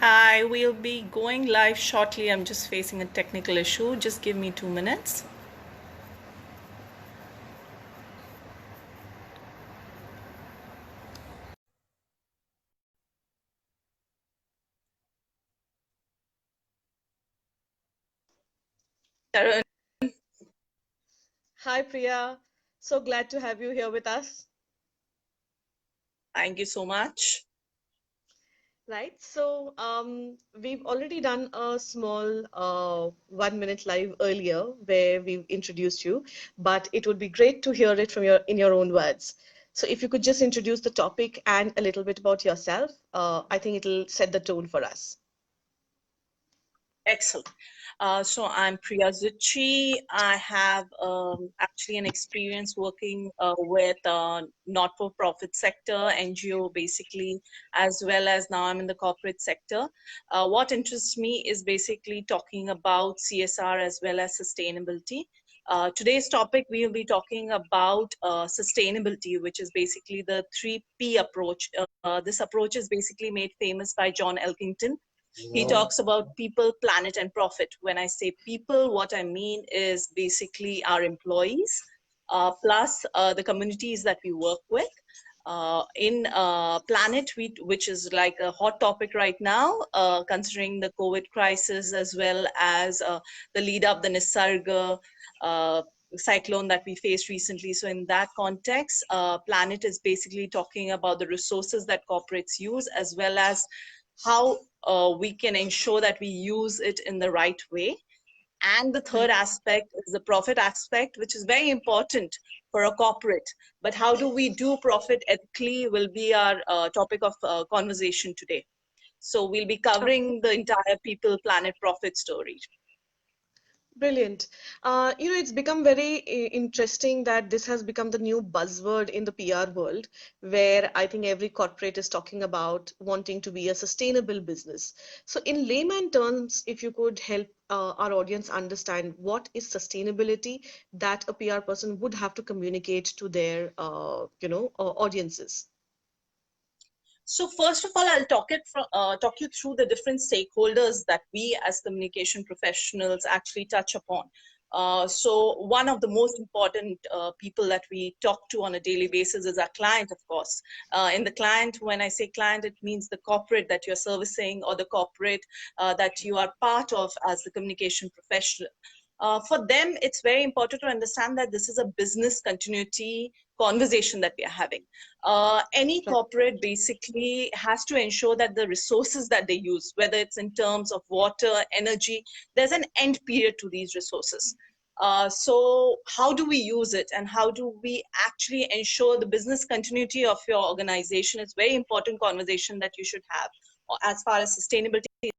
Hi, we'll be going live shortly. I'm just facing a technical issue. Just give me 2 minutes. Tarun, Hi, Priya. So glad to have you here with us. thank you so much. Right. We've already done a small 1 minute live earlier where we've introduced you, but it would be great to hear it from your own words. So if you could just introduce the topic and a little bit about yourself, I think it'll set the tone for us. Excellent. So I'm Priya Zutshi. I have actually an experience working with not-for-profit sector, NGO basically, as well as now I'm in the corporate sector. What interests me is basically talking about CSR as well as sustainability. Today's topic, we will be talking about sustainability, which is basically the 3P approach. This approach is basically made famous by John Elkington. He talks about people, planet, and profit. When I say people, what I mean is basically our employees, plus the communities that we work with. In planet, which is like a hot topic right now, considering the COVID crisis as well as the lead up, the Nisarga cyclone that we faced recently. So in that context, planet is basically talking about the resources that corporates use as well as how we can ensure that we use it in the right way. And the third Right. aspect is the profit aspect, which is very important for a corporate. But how do we do profit ethically will be our topic of conversation today. So we'll be Okay. covering the entire people, planet, profit story. Brilliant. It's become very interesting that this has become the new buzzword in the PR world, where I think every corporate is talking about wanting to be a sustainable business. So, in layman terms, if you could help our audience understand what is sustainability that a PR person would have to communicate to their, audiences. So first of all, I'll talk you through the different stakeholders that we as communication professionals actually touch upon. So one of the most important people that we talk to on a daily basis is our client, of course. In the client, when I say client, it means the corporate that you're servicing or the corporate that you are part of as the communication professional. For them, it's very important to understand that this is a business continuity conversation that we are having. Any Right. corporate basically has to ensure that the resources that they use, whether it's in terms of water, energy, there's an end period to these resources. So how do we use it and how do we actually ensure the business continuity of your organization is very important conversation that you should have as far as sustainability.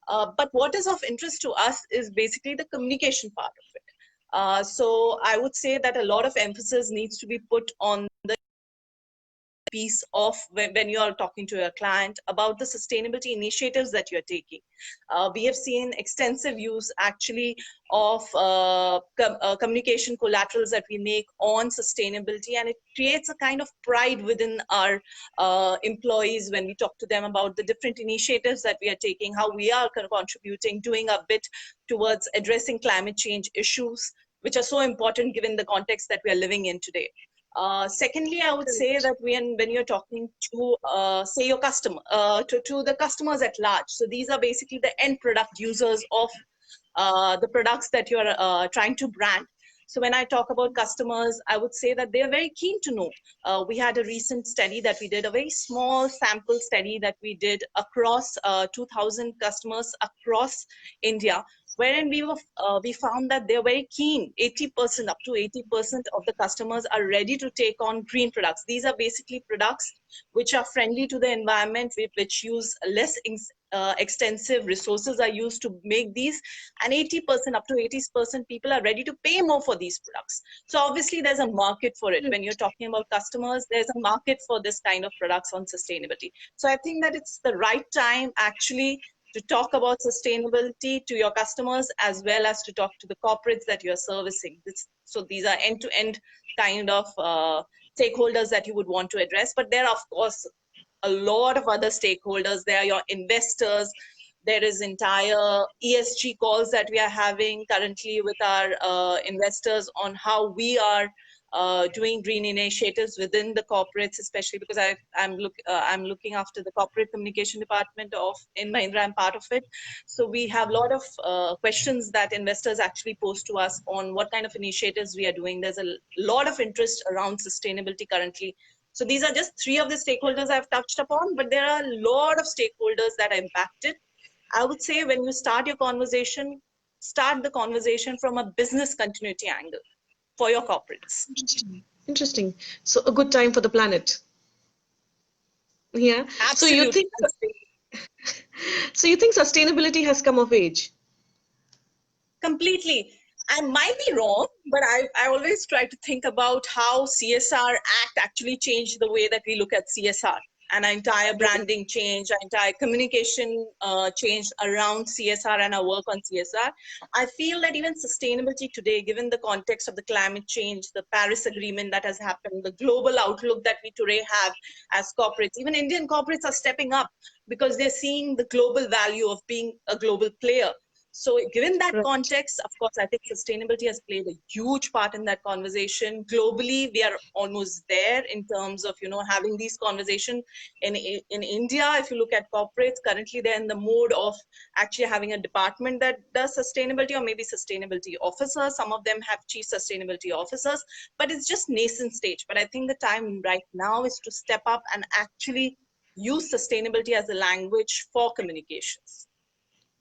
But what is of interest to us is basically the communication part of it. So I would say that a lot of emphasis needs to be put on the piece of when you are talking to your client about the sustainability initiatives that you're taking. We have seen extensive use actually of communication collaterals that we make on sustainability, and it creates a kind of pride within our employees when we talk to them about the different initiatives that we are taking, how we are contributing, doing a bit towards addressing climate change issues, which are so important given the context that we are living in today. Secondly, I would say Correct. that when you're talking to, say, your customer, to the customers at large, so these are basically the end product users of the products that you're trying to brand. So when I talk about customers, I would say that they are very keen to know. We had a recent study that we did, a very small sample study that we did across 2,000 customers across India, wherein we found that they're very keen. 80%, up to 80% of the customers are ready to take on green products. These are basically products which are friendly to the environment, which use less extensive resources are used to make these, and 80%, up to 80% people are ready to pay more for these products. So obviously there's a market for it. When you're talking about customers, there's a market for this kind of products on sustainability. So I think that it's the right time actually to talk about sustainability to your customers as well as to talk to the corporates that you're servicing. So these are end-to-end kind of stakeholders that you would want to address. But there are, of course, a lot of other stakeholders. There are your investors. There is entire ESG calls that we are having currently with our investors on how we are doing green initiatives within the corporates, especially because I'm looking after the corporate communication department of in Mahindra. I'm part of it. So we have a lot of questions that investors actually pose to us on what kind of initiatives we are doing. There's a lot of interest around sustainability currently. So these are just three of the stakeholders I've touched upon, but there are a lot of stakeholders that are impacted. I would say when you start the conversation from a business continuity angle for your corporates. Interesting. Interesting. So a good time for the planet. Yeah. So you Absolutely. think sustainability has come of age? Completely. I might be wrong, but I always try to think about how CSR Act actually changed the way that we look at CSR. An entire branding change, an entire communication change around CSR and our work on CSR. I feel that even sustainability today, given the context of the climate change, the Paris Agreement that has happened, the global outlook that we today have as corporates, even Indian corporates are stepping up because they're seeing the global value of being a global player. So given that Right. context, of course, I think sustainability has played a huge part in that conversation. Globally, we are almost there in terms of, having these conversations. In India, if you look at corporates, currently they're in the mode of actually having a department that does sustainability or maybe sustainability officers. Some of them have chief sustainability officers, but it's just nascent stage. But I think the time right now is to step up and actually use sustainability as a language for communications.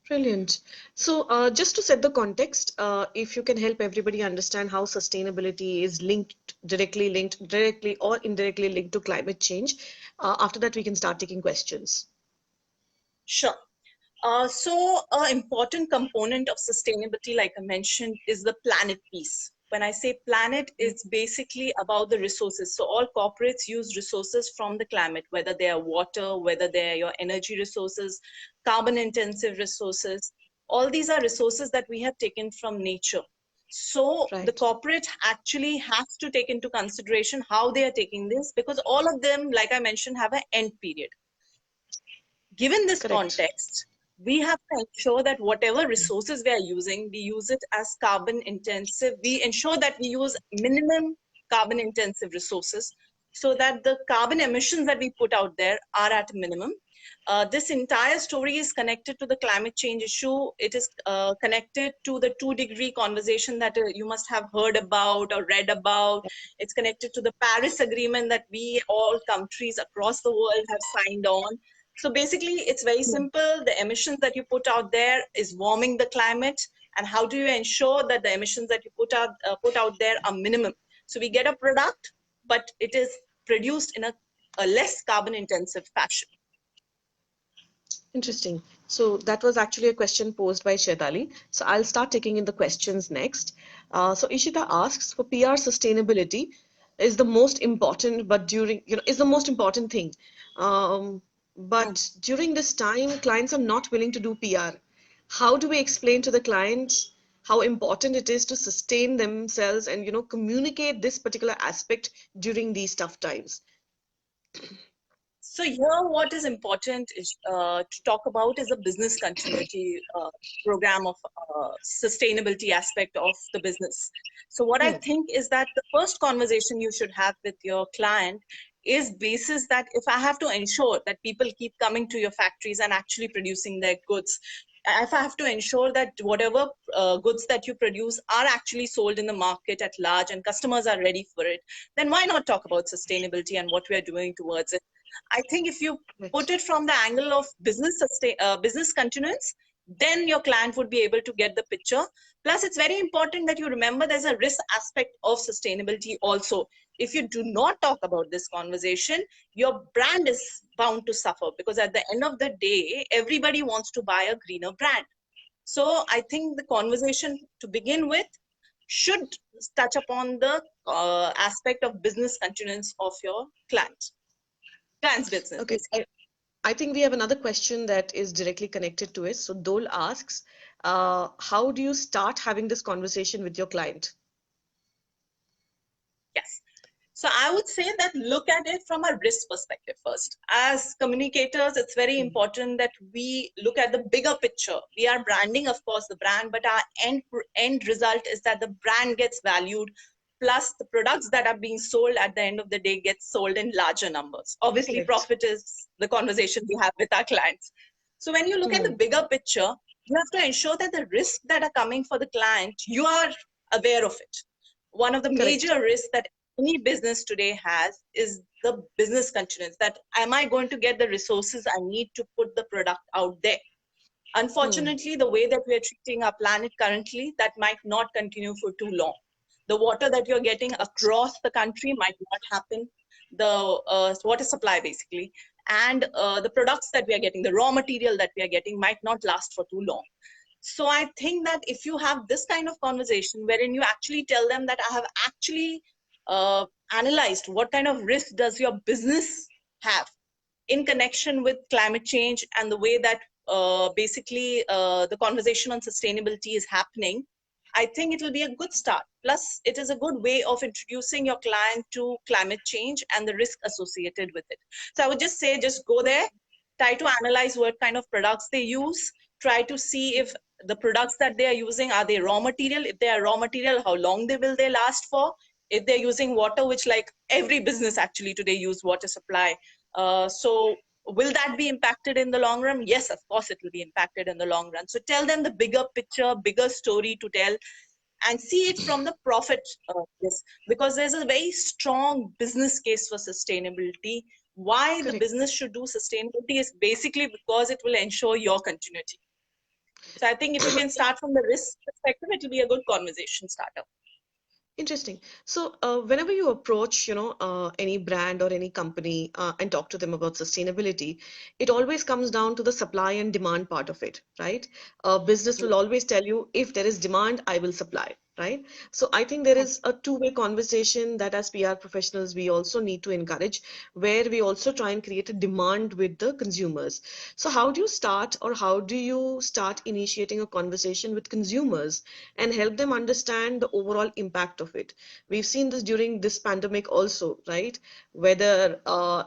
Brilliant. So, just to set the context, if you can help everybody understand how sustainability is directly or indirectly linked to climate change, after that we can start taking questions. Sure. So, an important component of sustainability, like I mentioned, is the planet piece. When I say planet, it's basically about the resources. So, all corporates use resources from the climate, whether they are water, whether they are your energy resources, carbon intensive resources. All these are resources that we have taken from nature. So, the Right. corporate actually has to take into consideration how they are taking this because all of them, like I mentioned, have an end period. Given this Correct. context, we have to ensure that whatever resources we are using, we use it as carbon intensive. We ensure that we use minimum carbon intensive resources so that the carbon emissions that we put out there are at a minimum. This entire story is connected to the climate change issue. It is connected to the 2-degree conversation that you must have heard about or read about. It's connected to the Paris Agreement that we all countries across the world have signed on. So basically, it's very simple. The emissions that you put out there is warming the climate, and how do you ensure that the emissions that you put out there are minimum? So we get a product, but it is produced in a less carbon intensive fashion. Interesting. So that was actually a question posed by Shetali. So I'll start taking in the questions next. So Ishita asks for PR sustainability is the most important, but is the most important thing. Hmm. But during this time, clients are not willing to do PR. How do we explain to the clients how important it is to sustain themselves and communicate this particular aspect during these tough times? So here, what is important is to talk about is a business continuity program of sustainability aspect of the business. So what I Hmm. think is that the first conversation you should have with your client is basis that if I have to ensure that people keep coming to your factories and actually producing their goods, if I have to ensure that whatever goods that you produce are actually sold in the market at large and customers are ready for it, then why not talk about sustainability and what we are doing towards it? I think if you put Right. it from the angle of business continuance, then your client would be able to get the picture. Plus, it's very important that you remember there's a risk aspect of sustainability also. If you do not talk about this conversation, your brand is bound to suffer because at the end of the day, everybody wants to buy a greener brand. So I think the conversation to begin with should touch upon the aspect of business continuance of your client's business, Okay. basically. I think we have another question that is directly connected to it. So Dole asks, how do you start having this conversation with your client? Yes. So I would say that look at it from a risk perspective first. As communicators, it's very Mm. important that we look at the bigger picture. We are branding, of course, the brand, but our end result is that the brand gets valued, plus the products that are being sold at the end of the day get sold in larger numbers. Obviously, Correct. profit is the conversation we have with our clients. So when you look at the Mm. bigger picture, you have to ensure that the risks that are coming for the client, you are aware of it. One of the Correct. major risks that any business today has is the business continuance, that am I going to get the resources I need to put the product out there? Mm. Unfortunately, the way that we are treating our planet currently, that might not continue for too long. The water that you're getting Correct. across the country might not happen, the water supply basically, and the products that we are getting, the raw material that we are getting might not last for too long. So I think that if you have this kind of conversation wherein you actually tell them that I have actually analyzed what kind of risk does your business have in connection with climate change and the way that basically the conversation on sustainability is happening, I think it will be a good start. Plus, it is a good way of introducing your client to climate change and the risk associated with it. So I would just say, just go there, try to analyze what kind of products they use, try to see if the products that they are using, are they raw material? If they are raw material, how long will they last for? If they're using water, which like every business actually today use water supply, so will that be impacted in the long run? Yes, of course it will be impacted in the long run. So tell them the bigger picture, bigger story to tell, and see it from the profit. Yes, because there's a very strong business case for sustainability. Why the Correct. business should do sustainability is basically because it will ensure your continuity. So I think if you can start from the risk perspective, it will be a good conversation starter. Interesting. So, whenever you approach, any brand or any company and talk to them about sustainability, it always comes down to the supply and demand part of it, right? Business will always tell you if there is demand, I will supply, right? So, I think there is a two-way conversation that as PR professionals we also need to encourage, where we also try and create a demand with the consumers. So, how do you start, or how do you start initiating a conversation with consumers and help them understand the overall impact of it? We've seen this during this pandemic also, right? Whether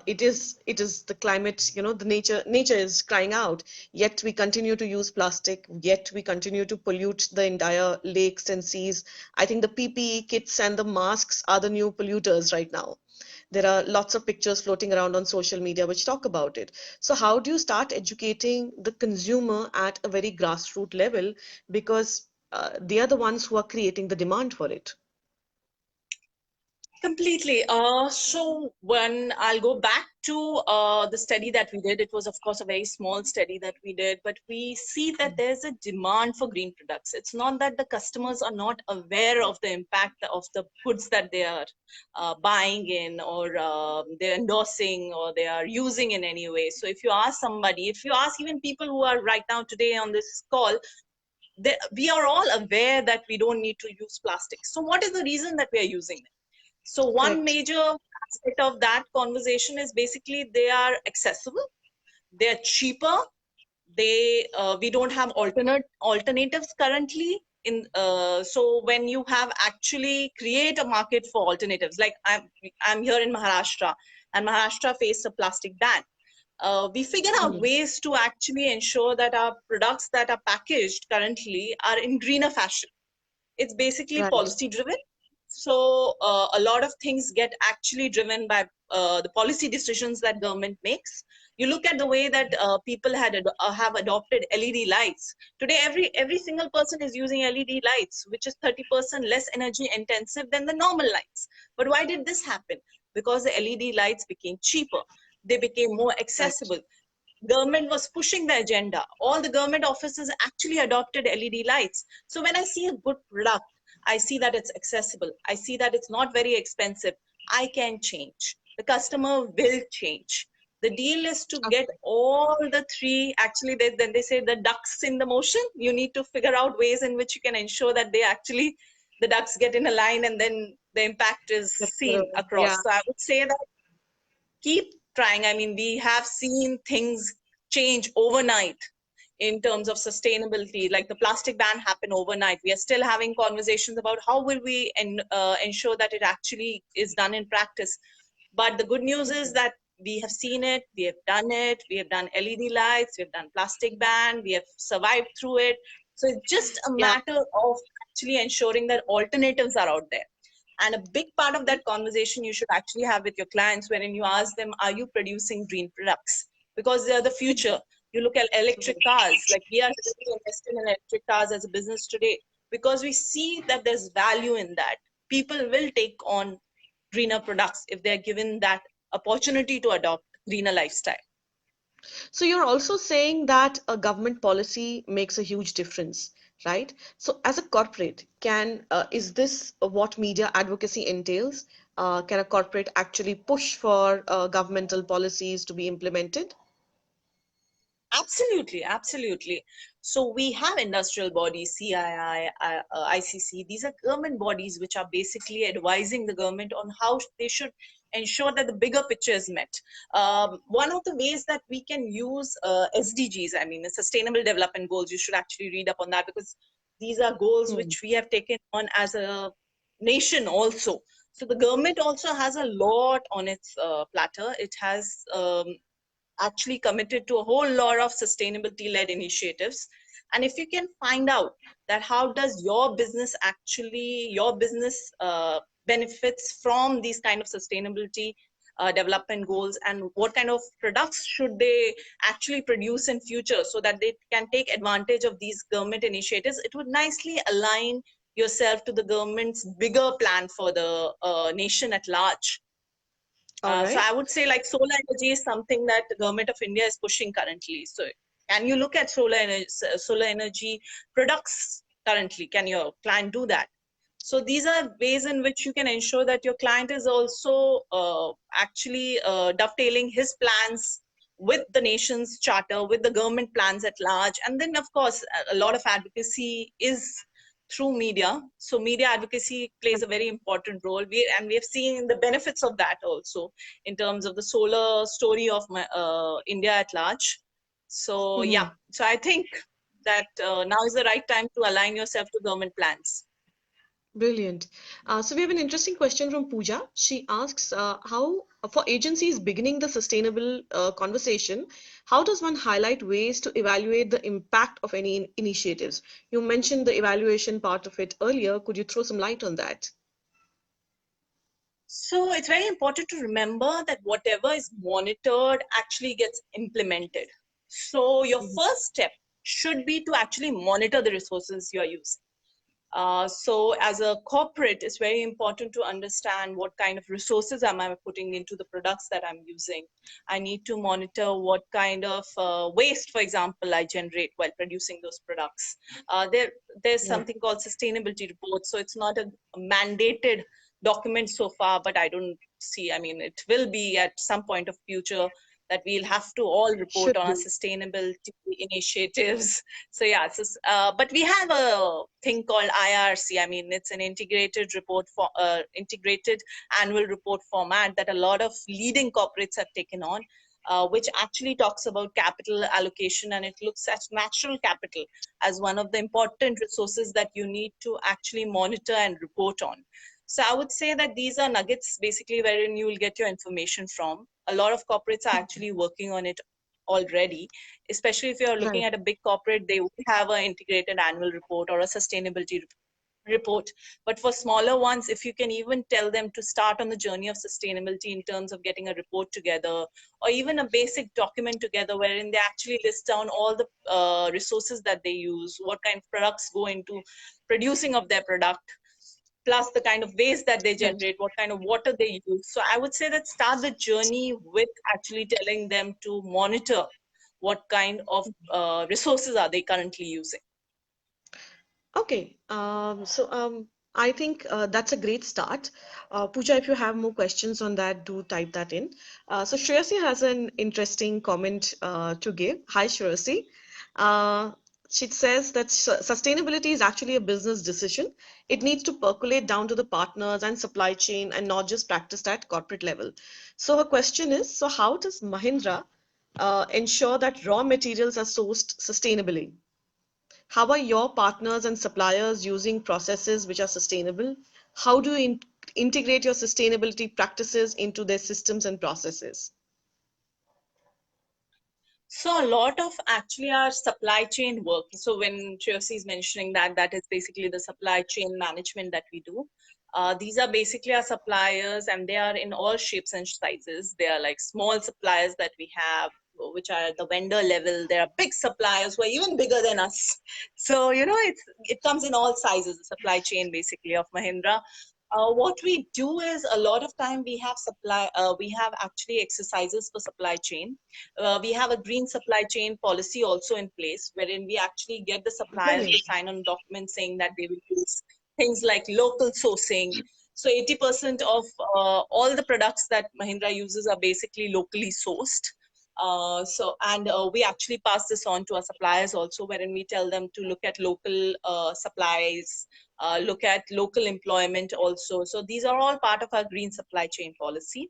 it is the climate, the nature is crying out, yet we continue to use plastic, yet we continue to pollute the entire lakes and seas. I think the PPE kits and the masks are the new polluters right now. There are lots of pictures floating around on social media which talk about it. So how do you start educating the consumer at a very grassroots level? Because they are the ones who are creating the demand for it. Completely. So when I'll go back to the study that we did, it was of course a very small study that we did, but we see that Mm. there's a demand for green products. It's not that the customers are not aware of the impact of the goods that they are buying in, or they're endorsing, or they are using in any way. So if you ask somebody, if you ask even people who are right now today on this call, we are all aware that we don't need to use plastic. So what is the reason that we are using them? So one Correct. major aspect of that conversation is basically they are accessible, they're cheaper, we don't have alternatives currently in. So when you have actually create a market for alternatives, like I'm here in Maharashtra, and Maharashtra faced a plastic ban. We figure out Mm. ways to actually ensure that our products that are packaged currently are in greener fashion. It's basically Right. policy driven. So a lot of things get actually driven by the policy decisions that government makes. You look at the way that people have adopted LED lights. Today, every single person is using LED lights, which is 30% less energy intensive than the normal lights. But why did this happen? Because the LED lights became cheaper. They became more Right. accessible. Government was pushing the agenda. All the government offices actually adopted LED lights. So when I see a good product, I see that it's accessible, I see that it's not very expensive, I can change. The customer will change. The deal is to get Okay. all the three. Actually, then they say the ducks in the motion. You need to figure out ways in which you can ensure that they actually, the ducks get in a line, and then the impact is seen Yeah. across. So I would say that keep trying. I mean, we have seen things change overnight in terms of sustainability. Like the plastic ban happened overnight. We are still having conversations about how will we ensure that it actually is done in practice. But the good news is that we have seen it, we have done it, we have done LED lights, we have done plastic ban, we have survived through it. So it's just a Yeah. matter of actually ensuring that alternatives are out there. And a big part of that conversation you should actually have with your clients, wherein you ask them, are you producing green products? Because they are the future. You look at electric cars, like we are really invested in electric cars as a business today because we see that there's value in that. People will take on greener products if they're given that opportunity to adopt greener lifestyle. So you're also saying that a government policy makes a huge difference, right? So as a corporate, is this what media advocacy entails? Can a corporate actually push for governmental policies to be implemented? Absolutely, absolutely. So we have industrial bodies, CII, ICC. These are government bodies which are basically advising the government on how they should ensure that the bigger picture is met. One of the ways that we can use SDGs, I mean, the Sustainable Development Goals, you should actually read up on that because these are goals Hmm. which we have taken on as a nation also. So the government also has a lot on its platter. It has actually committed to a whole lot of sustainability led initiatives. And if you can find out that how does your business benefits from these kind of sustainability development goals, and what kind of products should they actually produce in future so that they can take advantage of these government initiatives, it would nicely align yourself to the government's bigger plan for the nation at large. All So right. I would say like solar energy is something that the government of India is pushing currently. So can you look at solar energy products currently? Can your client do that? So these are ways in which you can ensure that your client is also actually dovetailing his plans with the nation's charter, with the government plans at large. And then, of course, a lot of advocacy is through media. So media advocacy plays a very important role. We have seen the benefits of that also in terms of the solar story of India at large. So yeah, Mhm. so I think that now is the right time to align yourself to government plans. Brilliant. So we have an interesting question from Pooja. She asks, how for agencies beginning the sustainable conversation, how does one highlight ways to evaluate the impact of any initiatives? You mentioned the evaluation part of it earlier. Could you throw some light on that? So it's very important to remember that whatever is monitored actually gets implemented. So your Mhm. first step should be to actually monitor the resources you're using. So as a corporate, it's very important to understand what kind of resources am I putting into the products that I'm using. I need to monitor what kind of waste, for example, I generate while producing those products. There's Yeah. something called sustainability reports. So it's not a mandated document so far, but I don't see, I mean, it will be at some point of future that we'll have to all report Should on our be. sustainability initiatives. So yeah, but we have a thing called IRC. I mean, it's an integrated annual report format that a lot of leading corporates have taken on, which actually talks about capital allocation, and it looks at natural capital as one of the important resources that you need to actually monitor and report on. So I would say that these are nuggets basically wherein you will get your information from. A lot of corporates are actually working on it already, especially if you're looking Right. at a big corporate, they would have an integrated annual report or a sustainability report. But for smaller ones, if you can even tell them to start on the journey of sustainability in terms of getting a report together or even a basic document together wherein they actually list down all the resources that they use, what kind of products go into producing of their product, plus the kind of waste that they Right. generate, what kind of water they use. So I would say that start the journey with actually telling them to monitor what kind of resources are they currently using. Okay, I think that's a great start. Pooja, if you have more questions on that, do type that in. So Shreyasi has an interesting comment to give. Hi, Shreyasi. Uh, she says that sustainability is actually a business decision. It needs to percolate down to the partners and supply chain and not just practiced at corporate level. So her question is, so how does Mahindra ensure that raw materials are sourced sustainably? How are your partners and suppliers using processes which are sustainable? How do you integrate your sustainability practices into their systems and processes? So a lot of actually our supply chain work. So when Tracy is mentioning that, that is basically the supply chain management that we do. These are basically our suppliers, and they are in all shapes and sizes. They are like small suppliers that we have, which are at the vendor level. There are big suppliers who are even bigger than us. So it comes in all sizes. The supply chain basically of Mahindra. What we do is a lot of time we have actually exercises for supply chain. We have a green supply chain policy also in place, wherein we actually get the suppliers to Brilliant. sign on documents saying that they will use things like local sourcing. So 80% of all the products that Mahindra uses are basically locally sourced. We actually pass this on to our suppliers also, wherein we tell them to look at local supplies, look at local employment also. So these are all part of our green supply chain policy.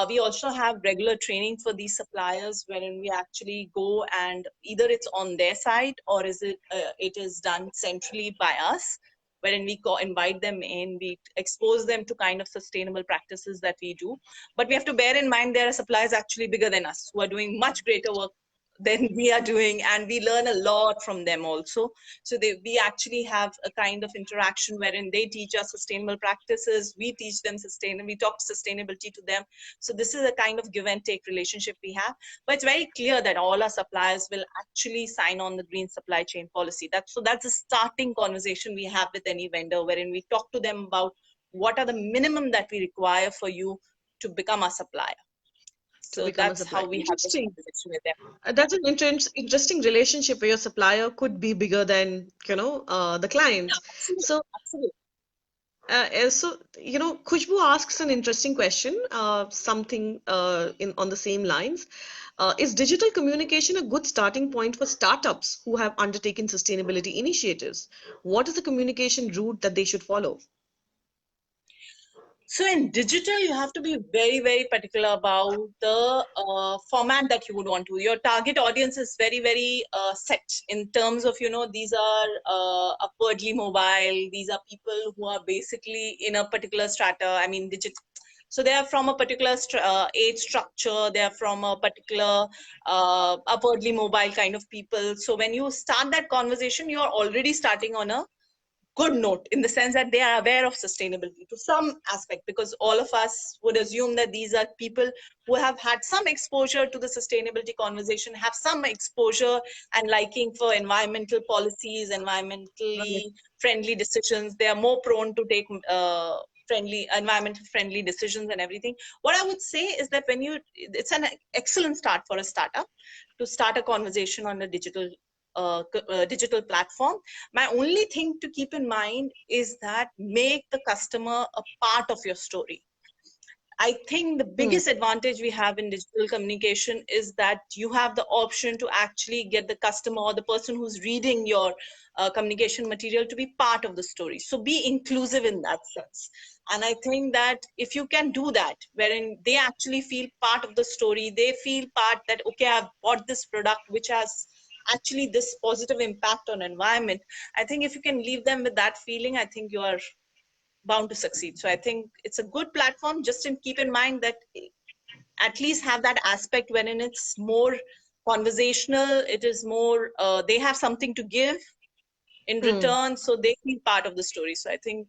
We also have regular training for these suppliers, wherein we actually go and either it's on their side or it is done centrally by us, wherein we go invite them in, we expose them to kind of sustainable practices that we do. But we have to bear in mind there are suppliers actually bigger than us who are doing much greater work than we are doing, and we learn a lot from them also. So we actually have a kind of interaction wherein they teach us sustainable practices, we teach them we talk sustainability to them. So this is a kind of give and take relationship we have. But it's very clear that all our suppliers will actually sign on the green supply chain policy. That's a starting conversation we have with any vendor, wherein we talk to them about what are the minimum that we require for you to become a supplier. To So become a that's supplier. how we have this Interesting. conversation with them. That's an interesting relationship where your supplier could be bigger than, the Yeah, client. absolutely. So, Absolutely. Khushbu asks an interesting question, something in on the same lines. Is digital communication a good starting point for startups who have undertaken sustainability initiatives? What is the communication route that they should follow? So in digital, you have to be very, very particular about the format that you would want to. Your target audience is very, very set in terms of, these are upwardly mobile. These are people who are basically in a particular strata. I mean, so they are from a particular age structure. They are from a particular upwardly mobile kind of people. So when you start that conversation, you are already starting on a good note in the sense that they are aware of sustainability to some aspect, because all of us would assume that these are people who have had some exposure to the sustainability conversation, have some exposure and liking for environmental policies, environmentally Right. friendly decisions. They are more prone to take environmental friendly decisions and everything. What I would say is that it's an excellent start for a startup to start a conversation on a digital platform. My only thing to keep in mind is that make the customer a part of your story. I think the Hmm. biggest advantage we have in digital communication is that you have the option to actually get the customer or the person who's reading your communication material to be part of the story. So be inclusive in that sense. And I think that if you can do that, wherein they actually feel part of the story, they feel part that, okay, I've bought this product which has actually this positive impact on environment. I think if you can leave them with that feeling, I think you are bound to succeed. So I think it's a good platform. Just in keep in mind that at least have that aspect wherein it's more conversational. It is more they have something to give in Hmm. return, so they feel part of the story. So I think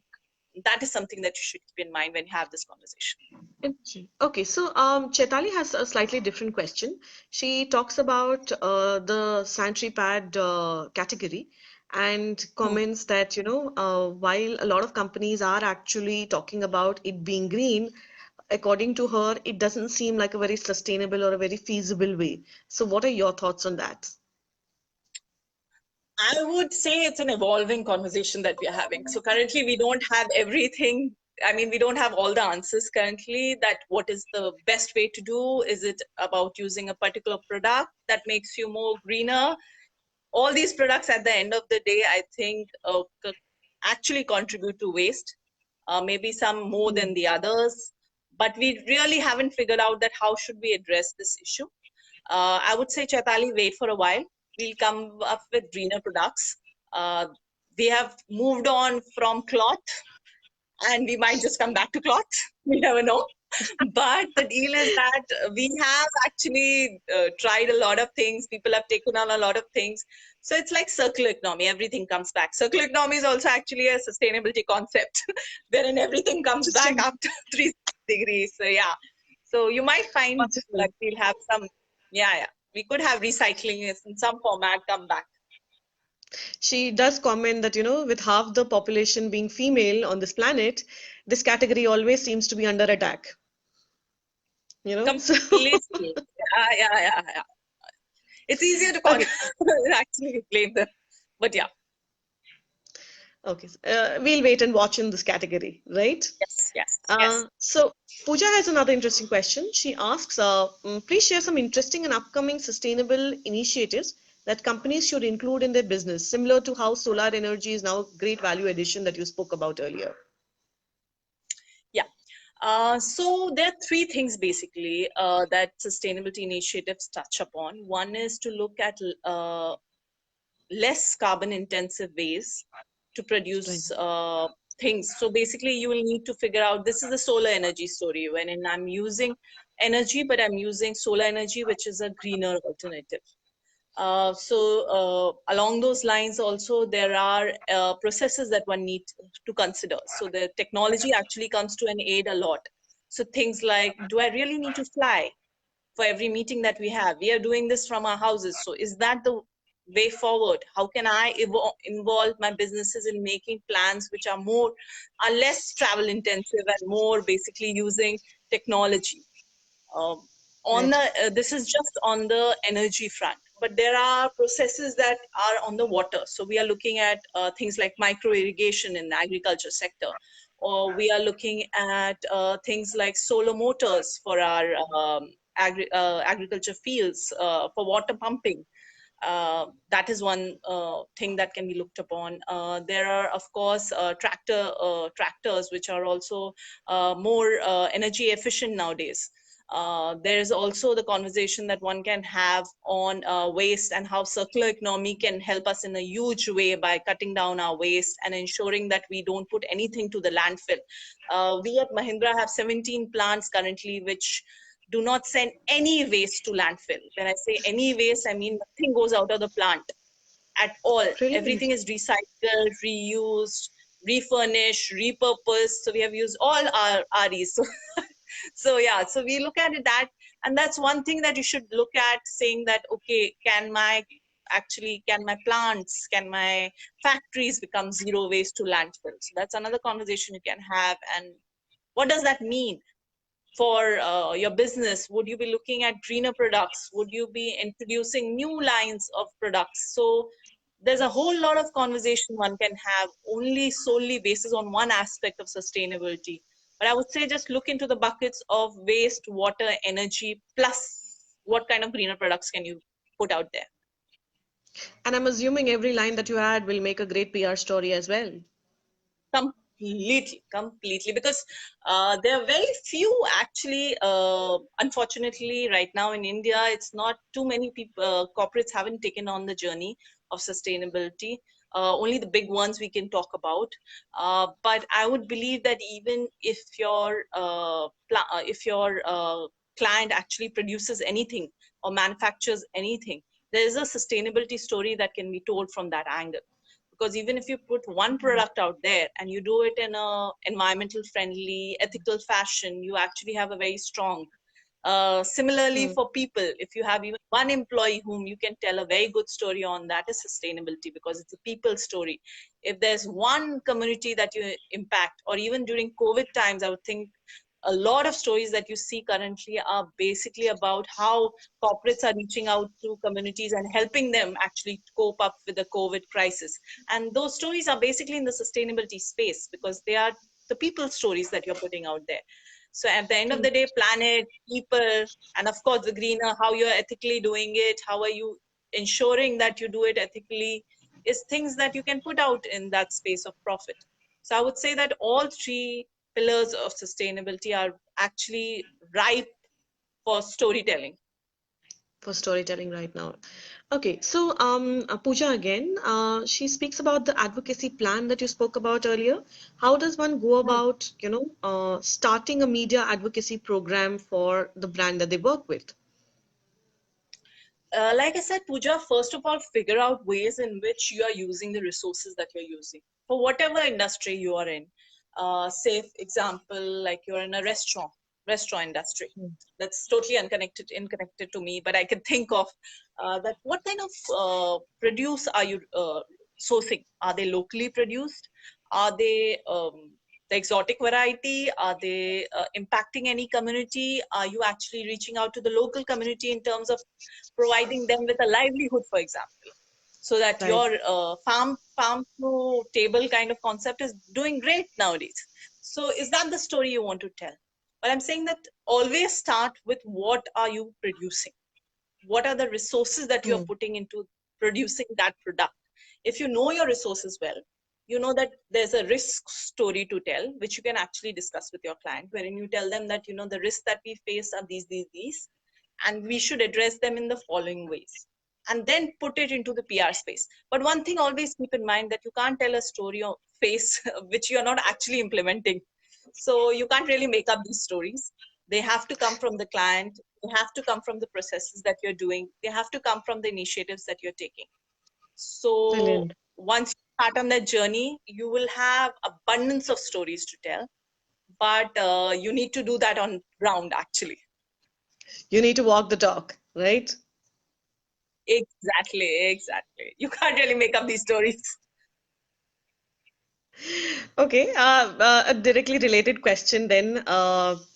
that is something that you should keep in mind when you have this conversation. Interesting. Okay, so Chaitali has a slightly different question. She talks about the sanitary pad category and Hmm. comments that, while a lot of companies are actually talking about it being green, according to her, it doesn't seem like a very sustainable or a very feasible way. So, what are your thoughts on that? I would say it's an evolving conversation that we are having. So currently, we don't have everything. I mean, we don't have all the answers currently. That what is the best way to do? Is it about using a particular product that makes you more greener? All these products, at the end of the day, I think actually contribute to waste. Maybe some more than Hmm. the others, but we really haven't figured out that how should we address this issue. I would say, Chaitali, wait for a while. We'll come up with greener products. Uh, we have moved on from cloth, and we might just come back to cloth. We never know. But the deal is that we have actually tried a lot of things. People have taken on a lot of things. So it's like circular economy. Everything comes back. Circular economy is also actually a sustainability concept, wherein everything comes back Interesting. after 360 degrees. So yeah. So you might find Wonderful. that we'll have some, yeah. We could have recycling in some format come back. She does comment that, with half the population being female on this planet, this category always seems to be under attack, So, Completely. Yeah. It's easier to okay, actually blame them. But yeah, okay. We'll wait and watch in this category, right? yes. So Pooja has another interesting question. She asks, please share some interesting and upcoming sustainable initiatives that companies should include in their business, similar to how solar energy is now a great value addition that you spoke about earlier. Yeah. So there are three things basically that sustainability initiatives touch upon. One is to look at less carbon intensive ways to Right. produce things. So basically, you will need to figure out, this is the solar energy story, when I'm using energy, but I'm using solar energy, which is a greener alternative. Along those lines, also there are processes that one needs to consider. So the technology actually comes to an aid a lot. So things like, do I really need to fly for every meeting that we have? We are doing this from our houses. So is that the way forward? How can I involve my businesses in making plans which are less travel intensive and more basically using technology? Um, on Right. the This is just on the energy front, but there are processes that are on the water. So we are looking at things like micro irrigation in the agriculture sector, or we are looking at things like solar motors for our agriculture fields for water pumping. That is one thing that can be looked upon. There are, of course, tractors which are also more energy efficient nowadays. There is also the conversation that one can have on waste and how circular economy can help us in a huge way by cutting down our waste and ensuring that we don't put anything to the landfill. We at Mahindra have 17 plants currently which do not send any waste to landfill. When I say any waste, I mean nothing goes out of the plant at all. Brilliant. Everything is recycled, reused, refurnished, repurposed. So we have used all our REs. So yeah, so we look at it that, and that's one thing that you should look at, saying that, okay, can my plants, can my factories become zero waste to landfill? So that's another conversation you can have. And what does that mean for your business? Would you be looking at greener products? Would you be introducing new lines of products? So there's a whole lot of conversation one can have only solely basis on one aspect of sustainability. But I would say just look into the buckets of waste, water, energy, plus what kind of greener products can you put out there. And I'm assuming every line that you add will make a great PR story as well. Completely, because there are very few actually. Unfortunately, right now in India, it's not too many people. Corporates haven't taken on the journey of sustainability. Only the big ones we can talk about. But I would believe that even if your client actually produces anything or manufactures anything, there is a sustainability story that can be told from that angle. Because even if you put one product out there and you do it in a environmental friendly, ethical fashion, you actually have a very strong. Similarly, Hmm. for people, if you have even one employee whom you can tell a very good story on, that is sustainability, because it's a people story. If there's one community that you impact, or even during COVID times, I would think a lot of stories that you see currently are basically about how corporates are reaching out to communities and helping them actually cope up with the COVID crisis. And those stories are basically in the sustainability space, because they are the people stories that you're putting out there. So at the end of the day, planet, people, and of course the greener, how you're ethically doing it, how are you ensuring that you do it ethically, is things that you can put out in that space of profit. So I would say that all three pillars of sustainability are actually ripe for storytelling. for storytelling right now. Okay, so Pooja again, she speaks about the advocacy plan that you spoke about earlier. How does one go about, starting a media advocacy program for the brand that they work with? Like I said, Pooja, first of all, figure out ways in which you are using the resources that you're using for whatever industry you are in. Say, for example, like you're in a restaurant industry. Mm. That's totally unconnected to me, but I can think of that. What kind of produce are you sourcing? Are they locally produced? Are they the exotic variety? Are they impacting any community? Are you actually reaching out to the local community in terms of providing them with a livelihood, for example, so that Right. your farm to table kind of concept is doing great nowadays. So is that the story you want to tell? But I'm saying that always start with what are you producing, what are the resources that you're Mm. putting into producing that product. If you know your resources well, you know that there's a risk story to tell, which you can actually discuss with your client, wherein you tell them that the risks that we face are these, and we should address them in the following ways, and then put it into the PR space. But one thing always keep in mind, that you can't tell a story of face which you're not actually implementing. So you can't really make up these stories. They have to come from the client, they have to come from the processes that you're doing, they have to come from the initiatives that you're taking. So Brilliant. once you start on that journey, you will have abundance of stories to tell, but you need to do that on ground actually. You need to walk the talk, right? Exactly. You can't really make up these stories. Okay, a directly related question then.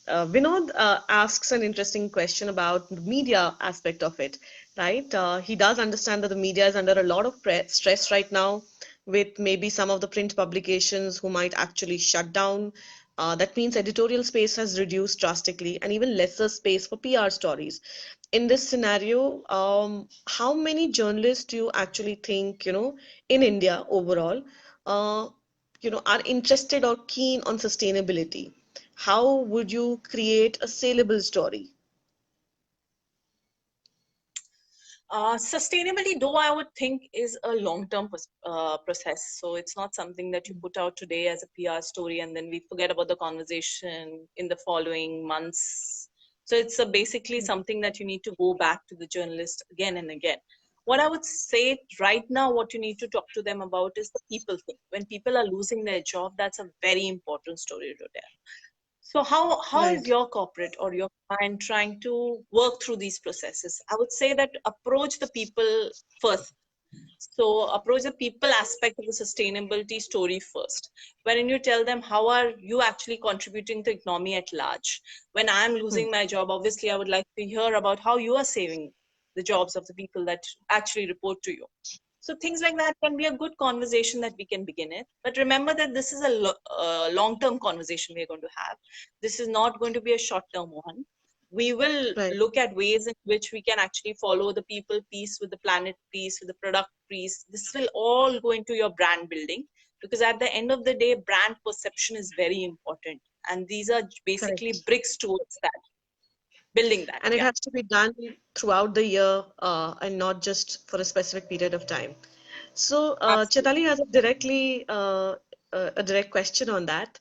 Vinod asks an interesting question about the media aspect of it, right? He does understand that the media is under a lot of stress right now, with maybe some of the print publications who might actually shut down. That means editorial space has reduced drastically, and even lesser space for PR stories. In this scenario, how many journalists do you actually think, in India overall? Uh, are interested or keen on sustainability? How would you create a saleable story? Sustainability, though, I would think is a long-term process. So it's not something that you put out today as a PR story and then we forget about the conversation in the following months. So it's basically something that you need to go back to the journalist again and again. What I would say right now, what you need to talk to them about is the people thing. When people are losing their job, that's a very important story to tell. So how is Right, your corporate or your client trying to work through these processes? I would say that approach the people first. So approach the people aspect of the sustainability story first. Wherein you tell them how are you actually contributing to economy at large. When I'm hmm, losing my job, obviously I would like to hear about how you are saving the jobs of the people that actually report to you. So things like that can be a good conversation that we can begin it. But remember that this is a long-term conversation we're going to have. This is not going to be a short-term one. We will right, look at ways in which we can actually follow the people piece with the planet piece, with the product piece. This will all go into your brand building, because at the end of the day, brand perception is very important. And these are basically correct. bricks towards that, building that. And it Yeah, has to be done throughout the year, and not just for a specific period of time. So, absolutely. Chetali has a direct question on that.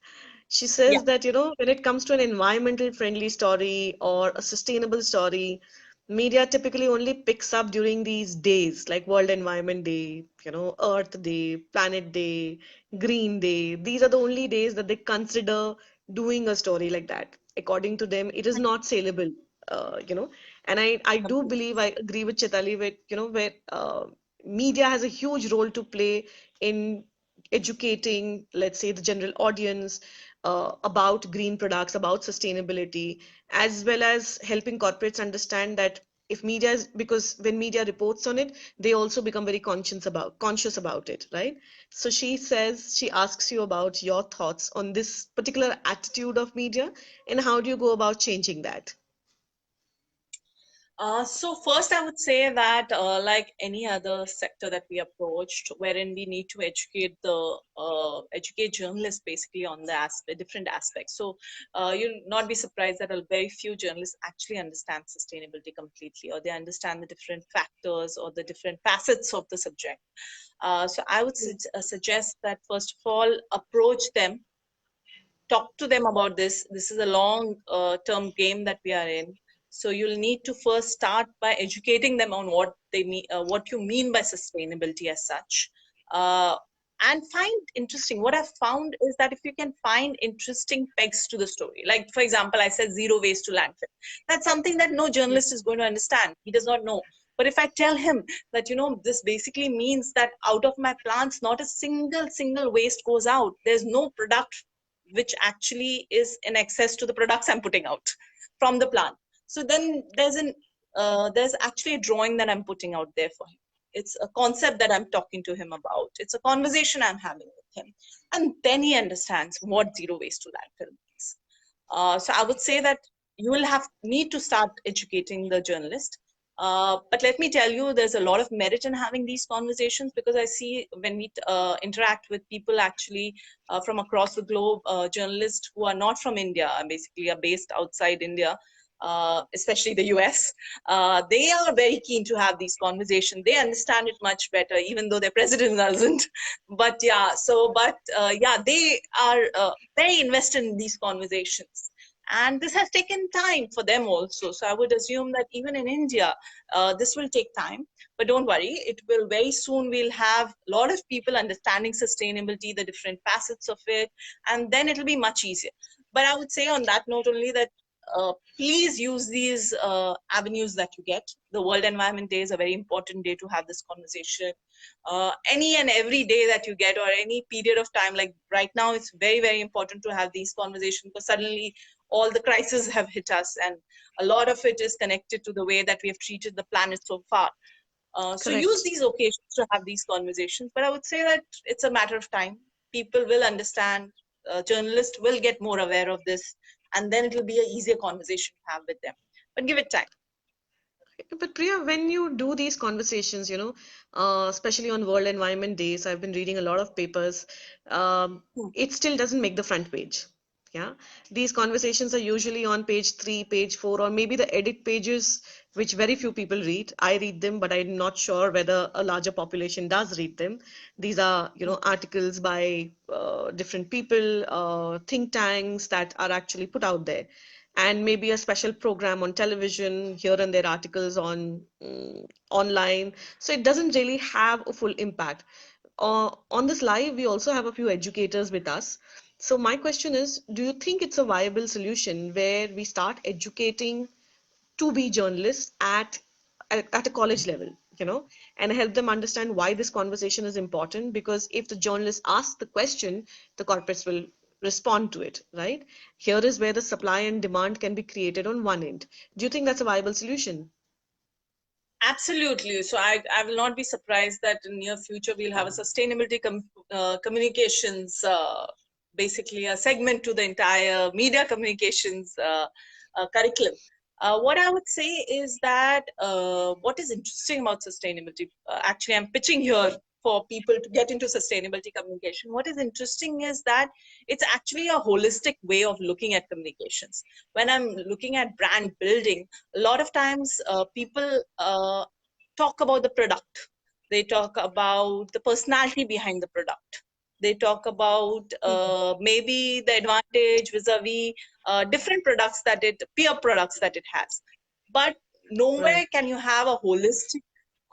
She Yeah. says that, when it comes to an environmental friendly story or a sustainable story, media typically only picks up during these days, like World Environment Day, Earth Day, Planet Day, Green Day. These are the only days that they consider doing a story like that. According to them, it is not saleable, uh, you know. And I do believe I agree with Chetali with, where media has a huge role to play in educating, let's say, the general audience about green products, about sustainability, as well as helping corporates understand that if media is, because when media reports on it, they also become very conscious about it, right? So she asks you about your thoughts on this particular attitude of media and how do you go about changing that? So first, I would say that, like any other sector that we approached, wherein we need to educate journalists basically on the different aspects. So you'll not be surprised that a very few journalists actually understand sustainability completely, or they understand the different factors or the different facets of the subject. So I would suggest that first of all, approach them, talk to them about this. This is a long term game that we are in. So you'll need to first start by educating them on what they mean, what you mean by sustainability as such. Uh, and find interesting. What I've found is that if you can find interesting pegs to the story, like for example, I said zero waste to landfill. That's something that no Yeah, journalist is going to understand. He does not know. But if I tell him that, this basically means that out of my plants, not a single waste goes out. There's no product which actually is in excess to the products I'm putting out from the plant. So then there's actually a drawing that I'm putting out there for him. It's a concept that I'm talking to him about. It's a conversation I'm having with him, and then he understands what zero waste to landfill means. So I would say that you will have need to start educating the journalist. But let me tell you, there's a lot of merit in having these conversations, because I see when we interact with people actually from across the globe, journalists who are not from India, basically are based outside India, especially the US, they are very keen to have these conversations. They understand it much better, even though their president doesn't. But they are very invested in these conversations. And this has taken time for them also. So I would assume that even in India, this will take time. But don't worry, it will very soon. We'll have a lot of people understanding sustainability, the different facets of it, and then it'll be much easier. But I would say on that note only that please use these avenues that you get. The World Environment Day is a very important day to have this conversation. Any and every day that you get, or any period of time, like right now, it's very, very important to have these conversations, because suddenly all the crises have hit us, and a lot of it is connected to the way that we have treated the planet so far. So use correct. these occasions to have these conversations. But I would say that it's a matter of time. People will understand. Journalists will get more aware of this, and then it will be an easier conversation to have with them. But give it time. But Priya, when you do these conversations, especially on World Environment Days, I've been reading a lot of papers. Hmm. It still doesn't make the front page. Yeah, these conversations are usually on page 3, page 4, or maybe the edit pages, which very few people read. I read them, but I'm not sure whether a larger population does read them. These are, Hmm. articles by different people, think tanks that are actually put out there, and maybe a special program on television, here and there articles on online. So it doesn't really have a full impact. On this live, we also have a few educators with us. So my question is, do you think it's a viable solution where we start educating to be journalists at a college level, and help them understand why this conversation is important? Because if the journalist asks the question, the corporates will respond to it, right? Here is where the supply and demand can be created on one end. Do you think that's a viable solution? Absolutely. So I will not be surprised that in near future we'll have a sustainability communications, basically a segment to the entire media communications curriculum. What I would say is that what is interesting about sustainability, actually, I'm pitching here for people to get into sustainability communication. What is interesting is that it's actually a holistic way of looking at communications. When I'm looking at brand building, a lot of times people talk about the product. They talk about the personality behind the product. They talk about maybe the advantage vis-a-vis different products that peer products that it has. But Right. nowhere can you have a holistic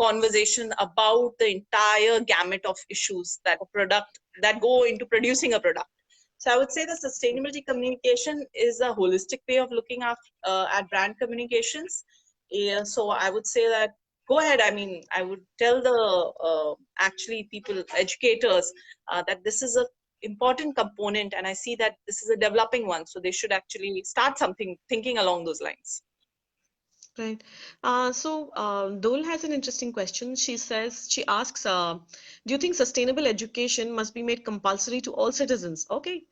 conversation about the entire gamut of issues that a product that go into producing a product. So I would say the sustainability communication is a holistic way of looking at brand communications. Yeah, so I would say that go ahead. I mean, I would tell the actually people, educators, that this is a important component, and I see that this is a developing one. So they should actually start something thinking along those lines. Right. Dole has an interesting question. She asks, do you think sustainable education must be made compulsory to all citizens? Okay.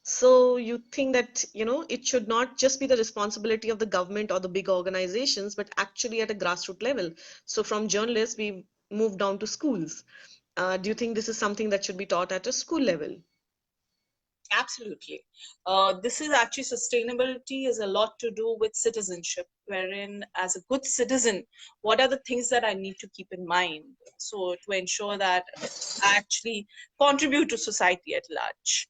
So you think that, it should not just be the responsibility of the government or the big organizations, but actually at a grassroots level. So from journalists, we move down to schools. Do you think this is something that should be taught at a school level? Absolutely. This is actually sustainability is a lot to do with citizenship, wherein as a good citizen, what are the things that I need to keep in mind? So to ensure that I actually contribute to society at large.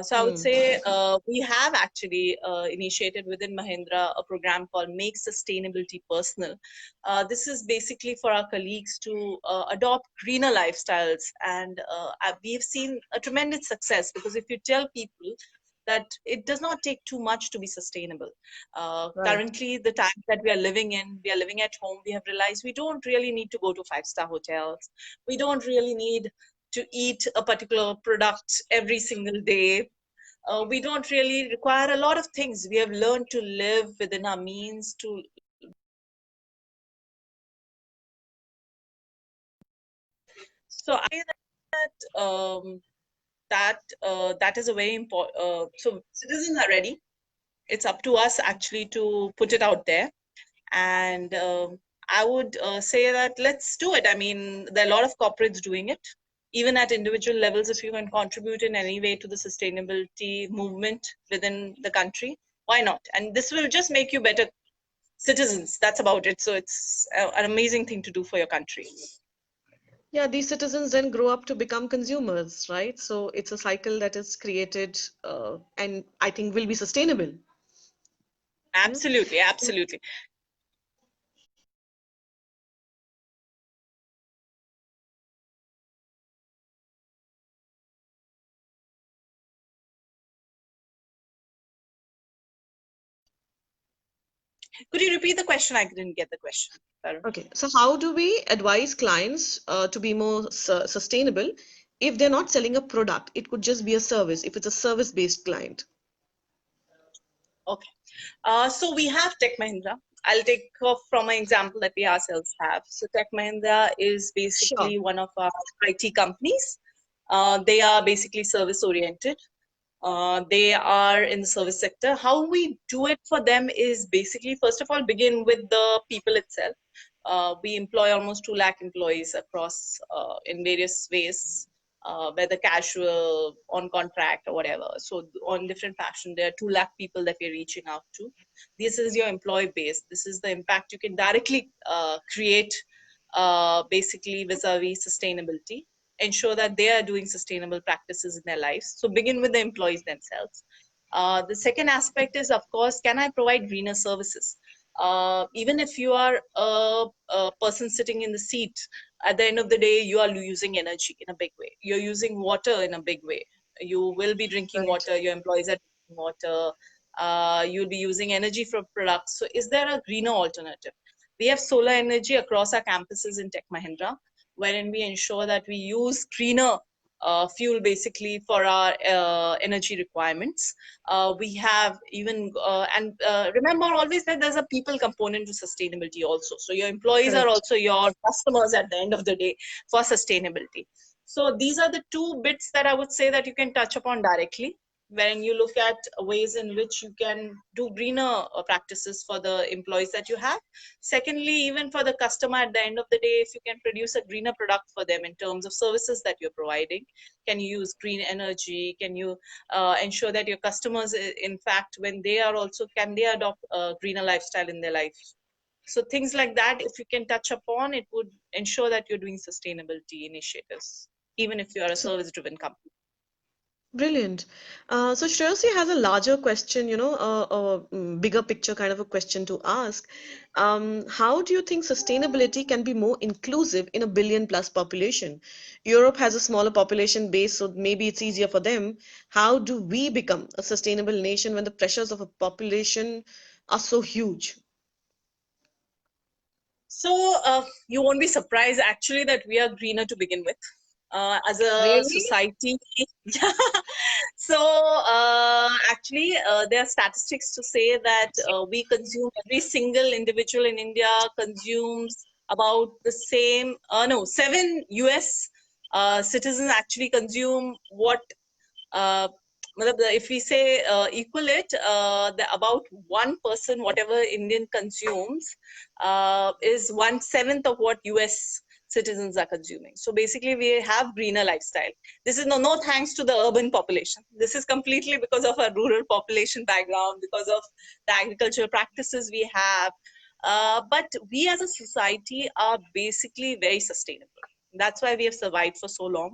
So I would Hmm. say we have actually initiated within Mahindra a program called Make Sustainability Personal. This is basically for our colleagues to adopt greener lifestyles, and we've seen a tremendous success because if you tell people that it does not take too much to be sustainable. Right. Currently, the time that we are living at home, we have realized we don't really need to go to five-star hotels. We don't really need to eat a particular product every single day. We don't really require a lot of things. We have learned to live within our means to so I that that is a very important. So citizens are ready. It's up to us actually to put it out there, and I would say that let's do it. I mean, there are a lot of corporates doing it. Even at individual levels, if you can contribute in any way to the sustainability movement within the country, why not? And this will just make you better citizens. That's about it. So it's an amazing thing to do for your country. Yeah, these citizens then grow up to become consumers, right? So it's a cycle that is created, and I think will be sustainable. You know? Absolutely, absolutely. Could you repeat the question? I didn't get the question. Tarun. Okay, so how do we advise clients to be more sustainable if they're not selling a product? It could just be a service, if it's a service-based client. Okay. So we have Tech Mahindra. I'll take off from an example that we ourselves have. So Tech Mahindra is Sure. basically one of our IT companies. They are basically service oriented. They are in the service sector. How we do it for them is basically, first of all, begin with the people itself. We employ almost 2 lakh employees across in various ways, whether casual, on contract, or whatever. So on different fashion, there are 2 lakh people that we're reaching out to. This is your employee base. This is the impact you can directly create, basically vis-a-vis sustainability. Ensure that they are doing sustainable practices in their lives. So begin with the employees themselves. The second aspect is, of course, can I provide greener services? Even if you are a person sitting in the seat, at the end of the day, you are using energy in a big way. You're using water in a big way. You will be drinking Right. water. Your employees are drinking water. You'll be using energy from products. So, is there a greener alternative? We have solar energy across our campuses in Tech Mahindra, wherein we ensure that we use greener fuel basically for our energy requirements. We have even and remember always that there's a people component to sustainability also. So your employees are Correct. also your customers at the end of the day for sustainability. So these are the two bits that I would say that you can touch upon directly when you look at ways in which you can do greener practices for the employees that you have. Secondly, even for the customer at the end of the day, if you can produce a greener product for them in terms of services that you're providing, can you use green energy? Can you ensure that your customers, in fact, when they are also, can they adopt a greener lifestyle in their life? So things like that, if you can touch upon, it would ensure that you're doing sustainability initiatives, even if you are a So service-driven company. brilliant. So Shreyasi has a larger question, bigger picture kind of a question to ask. How do you think sustainability can be more inclusive in a billion plus population? Europe has a smaller population base, so maybe it's easier for them. How do we become a sustainable nation when the pressures of a population are so huge? So you won't be surprised actually that we are greener to begin with. As a Really? society, so actually there are statistics to say that we consume, every single individual in India consumes about the same, no, 7 US citizens actually consume what uh, if we say equal it, about 1%, whatever Indian consumes, is 1/7 of what US citizens are consuming. So basically, we have greener lifestyle. This is no thanks to the urban population. This is completely because of our rural population background, because of the agricultural practices we have. But we as a society are basically very sustainable. That's why we have survived for so long.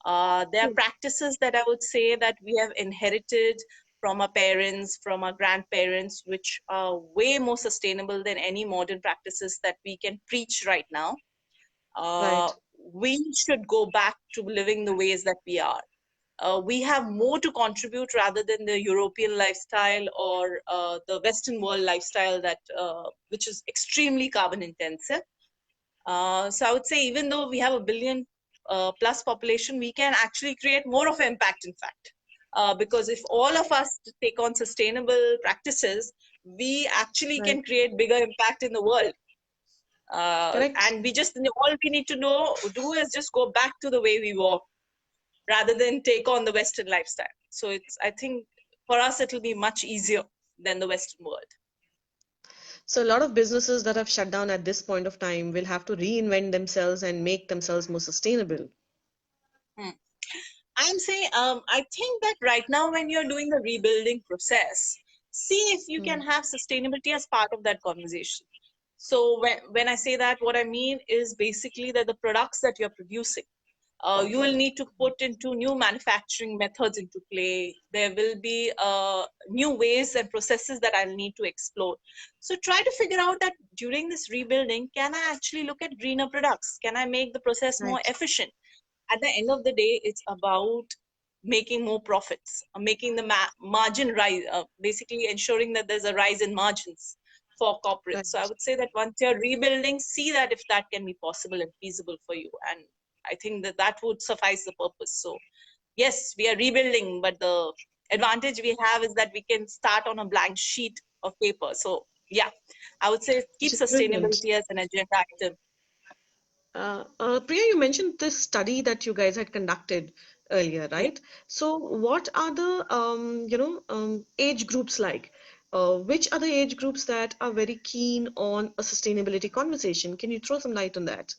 There are Hmm. practices that I would say that we have inherited from our parents, from our grandparents, which are way more sustainable than any modern practices that we can preach right now. Uh, Right. we should go back to living the ways that we are. We have more to contribute rather than the European lifestyle or the Western world lifestyle that which is extremely carbon intensive. So I would say even though we have a billion plus population, we can actually create more of an impact, in fact. Because if all of us take on sustainable practices, we actually Right. can create bigger impact in the world. Correct. And all we need to do is just go back to the way we were rather than take on the Western lifestyle. So I think for us, it'll be much easier than the Western world. So a lot of businesses that have shut down at this point of time will have to reinvent themselves and make themselves more sustainable. Hmm. I'm saying, I think that right now, when you're doing the rebuilding process, see if you Hmm. can have sustainability as part of that conversation. So when I say that, what I mean is basically that the products that you're producing, you will need to put into new manufacturing methods into play. There will be new ways and processes that I'll need to explore. So try to figure out that during this rebuilding, can I actually look at greener products? Can I make the process more Right. efficient? At the end of the day, it's about making more profits, making the margin rise, basically ensuring that there's a rise in margins for corporates. So I Right. would say that once you're rebuilding, see that if that can be possible and feasible for you. And I think that that would suffice the purpose. So yes, we are rebuilding, but the advantage we have is that we can start on a blank sheet of paper. So yeah, I would say Which keep is brilliant. sustainability as an agenda item. Priya, you mentioned this study that you guys had conducted earlier, Yeah. right? So, what are the age groups like? Which are the age groups that are very keen on a sustainability conversation? Can you throw some light on that?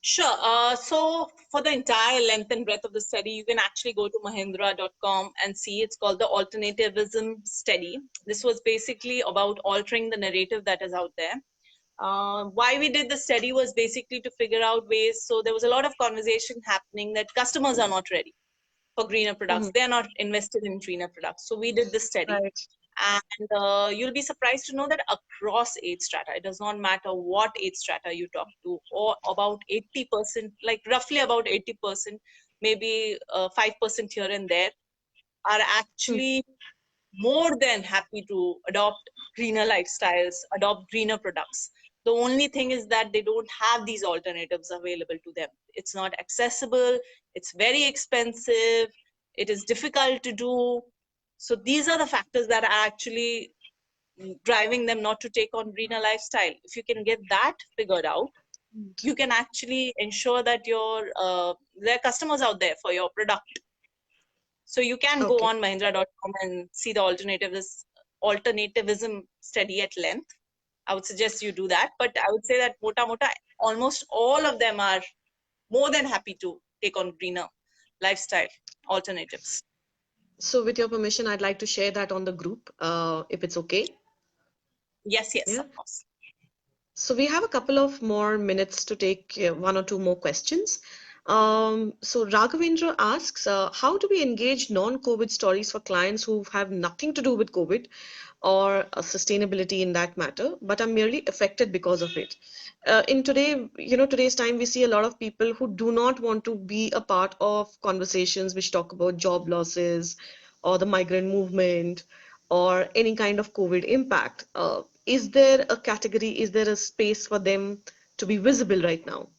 Sure. So for the entire length and breadth of the study, you can actually go to Mahindra.com and see. It's called the Alternativism Study. This was basically about altering the narrative that is out there. Why we did the study was basically to figure out ways. So there was a lot of conversation happening that customers are not ready for greener products. Hmm. They are not invested in greener products. So we did this study. Right. And you'll be surprised to know that across age strata, it does not matter what age strata you talk to, or about 80%, like roughly about 80%, maybe 5% here and there, are Hmm. actually more than happy to adopt greener lifestyles, adopt greener products. The only thing is that they don't have these alternatives available to them. It's not accessible, it's very expensive, it is difficult to do. So these are the factors that are actually driving them not to take on greener lifestyle. If you can get that figured out, you can actually ensure that there are customers out there for your product. So you can go Okay. on Mahindra.com and see the alternativism study at length. I would suggest you do that. But I would say that mota, almost all of them are more than happy to take on greener lifestyle alternatives. So, with your permission, I'd like to share that on the group, if it's okay. Yes, yes, Yeah. of course. So we have a couple of more minutes to take one or two more questions. So Raghavendra asks, how do we engage non-COVID stories for clients who have nothing to do with COVID or sustainability in that matter, but are merely affected because of it? In today, today's time, we see a lot of people who do not want to be a part of conversations which talk about job losses or the migrant movement or any kind of COVID impact. Is there a category, is there a space for them to be visible right now?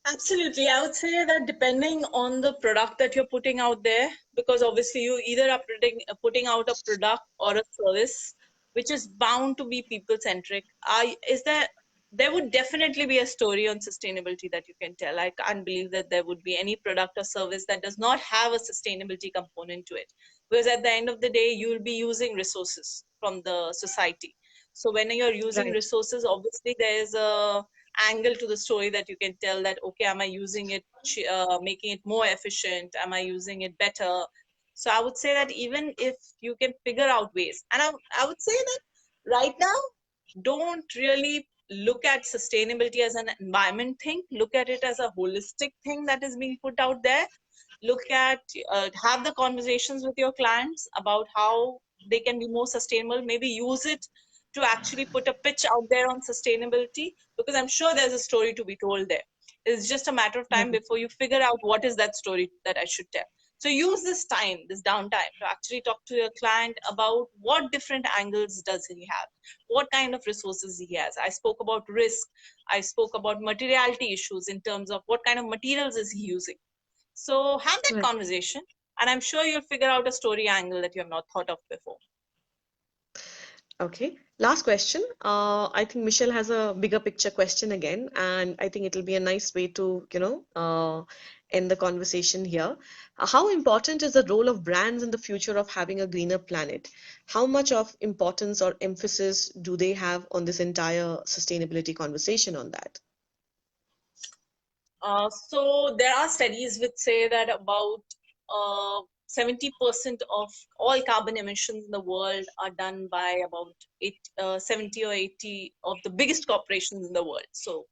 Absolutely. I would say that depending on the product that you're putting out there, because obviously you either are putting out a product or a service which is bound to be people centric. Is there there would definitely be a story on sustainability that you can tell. I can't believe that there would be any product or service that does not have a sustainability component to it. Because at the end of the day, you'll be using resources from the society. So when you're using Right. resources, obviously there's a angle to the story that you can tell that, okay, am I using it, making it more efficient? Am I using it better? So I would say that even if you can figure out ways, and I would say that right now, don't really look at sustainability as an environment thing. Look at it as a holistic thing that is being put out there. Look at, have the conversations with your clients about how they can be more sustainable. Maybe use it to actually put a pitch out there on sustainability, because I'm sure there's a story to be told there. It's just a matter of time Right. before you figure out what is that story that I should tell. So use this time, this downtime, to actually talk to your client about what different angles does he have, what kind of resources he has. I spoke about risk. I spoke about materiality issues in terms of what kind of materials is he using. So have that Right. conversation, and I'm sure you'll figure out a story angle that you have not thought of before. Okay. Last question. I think Michelle has a bigger picture question again, and I think it'll be a nice way to, end the conversation here. How important is the role of brands in the future of having a greener planet? How much of importance or emphasis do they have on this entire sustainability conversation on that? So there are studies which say that about 70% of all carbon emissions in the world are done by about 70 or 80 of the biggest corporations in the world. So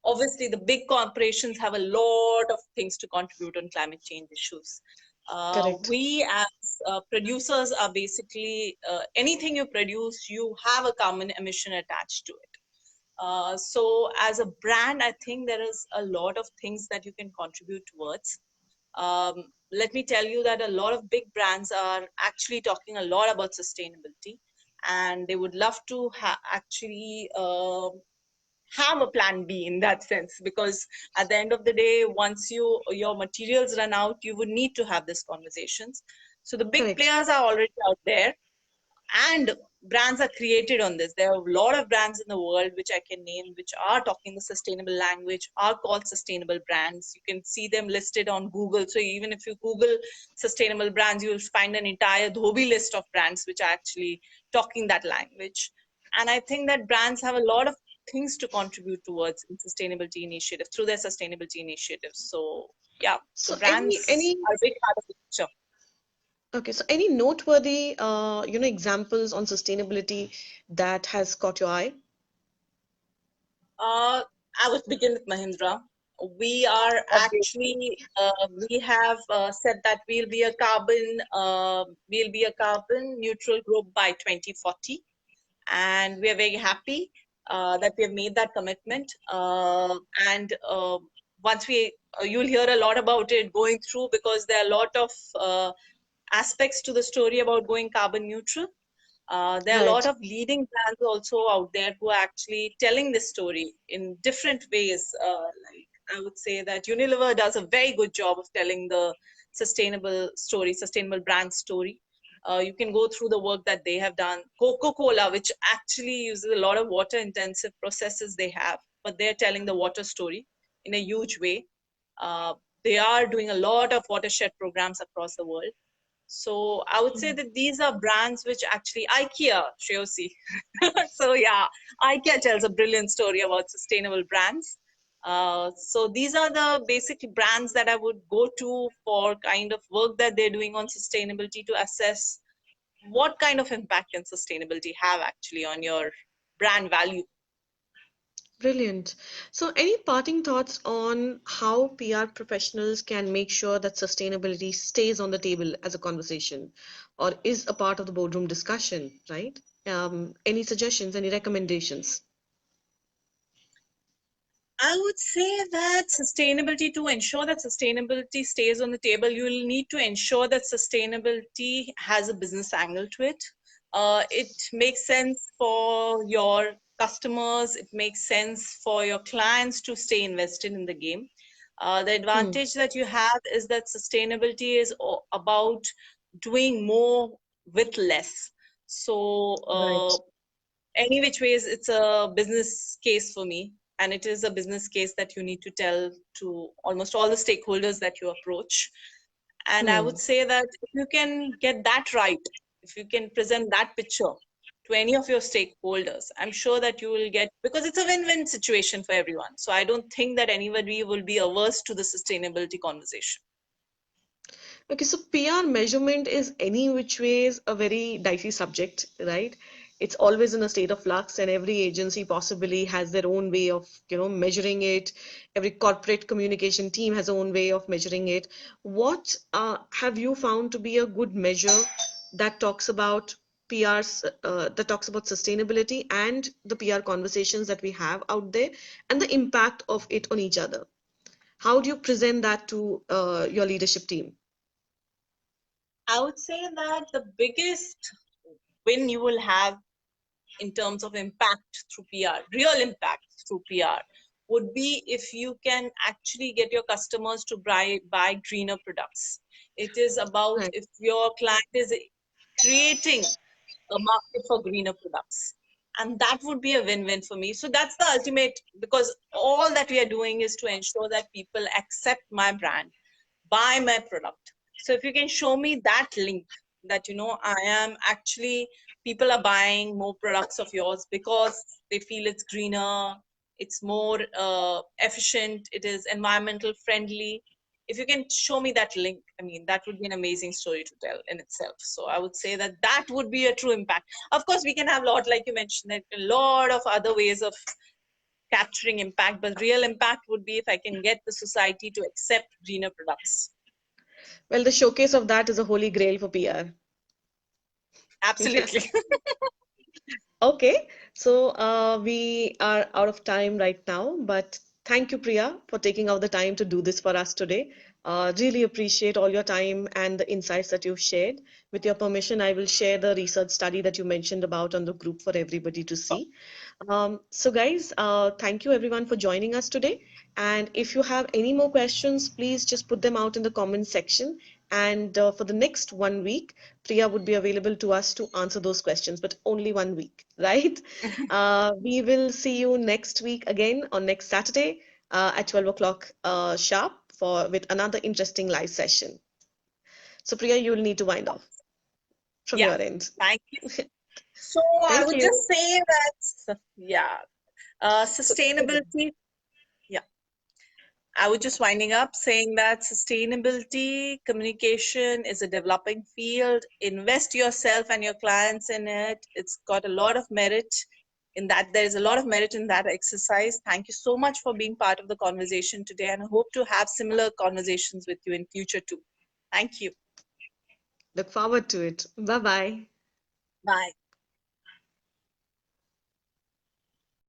obviously the big corporations have a lot of things to contribute on climate change issues. Correct. We as producers are basically, anything you produce, you have a carbon emission attached to it. So as a brand, I think there is a lot of things that you can contribute towards. Let me tell you that a lot of big brands are actually talking a lot about sustainability, and they would love to actually have a plan B in that sense, because at the end of the day, once your materials run out, you would need to have these conversations. So the big Correct. players are already out there, and brands are created on this. There are a lot of brands in the world which I can name, which are talking the sustainable language, are called sustainable brands. You can see them listed on Google. So even if you Google sustainable brands, you will find an entire Dhobi list of brands which are actually talking that language. And I think that brands have a lot of things to contribute towards in sustainability initiatives through their sustainability initiatives. So yeah, so So brands are a big part of the picture. any noteworthy examples on sustainability that has caught your eye? Uh, I would begin with Mahindra. We are Obviously. actually, we have said that we'll be a carbon neutral group by 2040, and we are very happy that we have made that commitment. And once you'll hear a lot about it going through, because there are a lot of aspects to the story about going carbon neutral. There are a lot Right. of leading brands also out there who are actually telling this story in different ways. Like I would say that Unilever does a very good job of telling the sustainable story, sustainable brand story. You can go through the work that they have done. Coca-Cola, which actually uses a lot of water-intensive processes they have, but they're telling the water story in a huge way. Uh, they are doing a lot of watershed programs across the world. So I would say Mhm. that these are brands which actually IKEA, Shreyosi. So yeah, IKEA tells a brilliant story about sustainable brands. So these are the basic brands that I would go to for kind of work that they're doing on sustainability, to assess what kind of impact can sustainability have actually on your brand value. Brilliant. So, any parting thoughts on how PR professionals can make sure that sustainability stays on the table as a conversation or is a part of the boardroom discussion, right? Any suggestions, any recommendations? I would say that sustainability, to ensure that sustainability stays on the table, you will need to ensure that sustainability has a business angle to it. It makes sense for your customers, it makes sense for your clients to stay invested in the game. The Hmm. advantage that you have is that sustainability is about doing more with less. So, Right. any which ways, it's a business case for me. And it is a business case that you need to tell to almost all the stakeholders that you approach. And I would Hmm. say that if you can get that right, if you can present that picture to any of your stakeholders, I'm sure that you will get, because it's a win-win situation for everyone. So I don't think that anybody will be averse to the sustainability conversation. Okay, so PR measurement is any which ways a very dicey subject, right? It's always in a state of flux, and every agency possibly has their own way of, measuring it. Every corporate communication team has their own way of measuring it. What have you found to be a good measure that talks about PRs, that talks about sustainability and the PR conversations that we have out there and the impact of it on each other? How do you present that to your leadership team? I would say that the biggest win you will have in terms of impact through PR, real impact through PR, would be if you can actually get your customers to buy greener products. It is about Right. if your client is creating a market for greener products. And that would be a win-win for me. So that's the ultimate, because all that we are doing is to ensure that people accept my brand, buy my product. So if you can show me that link, that I am actually, people are buying more products of yours because they feel it's greener, it's more efficient, it is environmental friendly. If you can show me that link, I mean, that would be an amazing story to tell in itself. So I would say that that would be a true impact. Of course, we can have a lot, like you mentioned, a lot of other ways of capturing impact, but real impact would be if I can get the society to accept greener products. Well, the showcase of that is a holy grail for PR. Yeah. Absolutely. Okay, so we are out of time right now, but thank you, Priya, for taking out the time to do this for us today. Really appreciate all your time and the insights that you've shared. With your permission, I will share the research study that you mentioned about on the group for everybody to see. So guys, thank you everyone for joining us today. And if you have any more questions, please just put them out in the comment section. And for the next 1 week, Priya would be available to us to answer those questions, but only 1 week, right? We will see you next week again on next Saturday at 12 o'clock sharp for with another interesting live session. So Priya, you will need to wind off from Yeah. your end. Thank you. So I Thank would you. just say that, yeah, So, sustainability. Yeah. I was just winding up saying that sustainability communication is a developing field. Invest yourself and your clients in it. It's got a lot of merit in that. There is a lot of merit in that exercise. Thank you so much for being part of the conversation today, and I hope to have similar conversations with you in future too. Thank you. look forward to it. Bye bye. Bye.